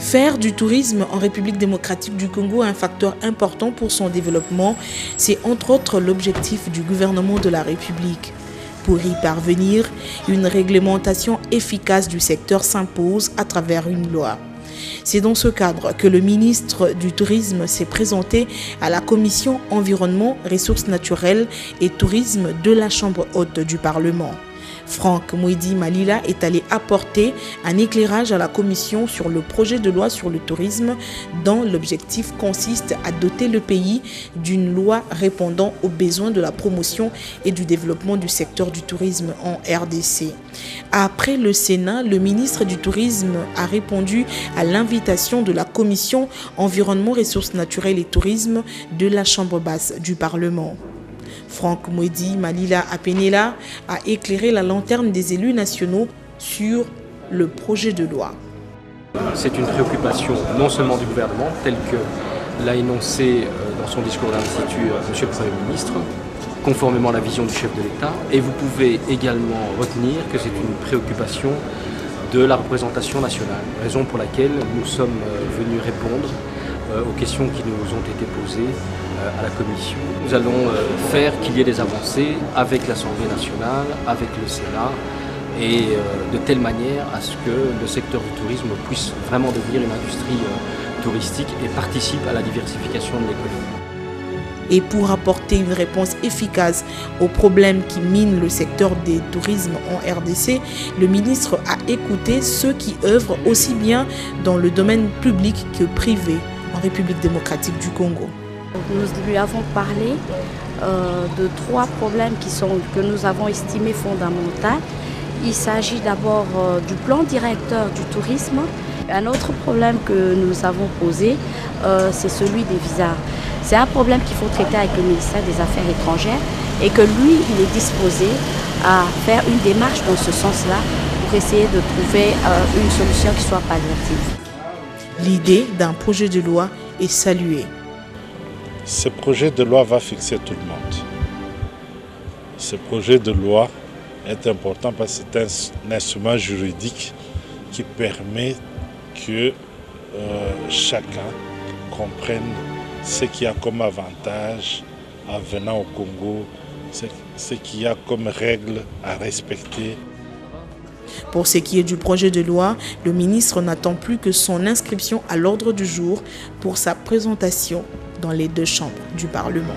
Faire du tourisme en République démocratique du Congo un facteur important pour son développement, c'est entre autres l'objectif du gouvernement de la République. Pour y parvenir, une réglementation efficace du secteur s'impose à travers une loi. C'est dans ce cadre que le ministre du Tourisme s'est présenté à la Commission Environnement, Ressources naturelles et Tourisme de la Chambre haute du Parlement. Franck Mouidi Malila est allé apporter un éclairage à la commission sur le projet de loi sur le tourisme dont l'objectif consiste à doter le pays d'une loi répondant aux besoins de la promotion et du développement du secteur du tourisme en RDC. Après le Sénat, le ministre du Tourisme a répondu à l'invitation de la Commission Environnement, Ressources naturelles et Tourisme de la Chambre basse du Parlement. Franck Mouidi Malila Apenela a éclairé la lanterne des élus nationaux sur le projet de loi. C'est une préoccupation non seulement du gouvernement, tel que l'a énoncé dans son discours d'investiture M. le Premier ministre, conformément à la vision du chef de l'État, et vous pouvez également retenir que c'est une préoccupation de la représentation nationale, raison pour laquelle nous sommes venus répondre aux questions qui nous ont été posées à la Commission. Nous allons faire qu'il y ait des avancées avec l'Assemblée nationale, avec le Sénat, et de telle manière à ce que le secteur du tourisme puisse vraiment devenir une industrie touristique et participe à la diversification de l'économie. Et pour apporter une réponse efficace aux problèmes qui minent le secteur des tourismes en RDC, le ministre a écouté ceux qui œuvrent aussi bien dans le domaine public que privé en République démocratique du Congo. Nous lui avons parlé de trois problèmes que nous avons estimés fondamentaux. Il s'agit d'abord du plan directeur du tourisme. Un autre problème que nous avons posé, c'est celui des visas. C'est un problème qu'il faut traiter avec le ministère des Affaires étrangères et que lui, il est disposé à faire une démarche dans ce sens-là pour essayer de trouver une solution qui soit palliative. L'idée d'un projet de loi est saluée. Ce projet de loi va fixer tout le monde. Ce projet de loi est important parce que c'est un instrument juridique qui permet que chacun comprenne ce qu'il y a comme avantage en venant au Congo, ce qu'il y a comme règles à respecter. Pour ce qui est du projet de loi, le ministre n'attend plus que son inscription à l'ordre du jour pour sa présentation dans les deux chambres du Parlement.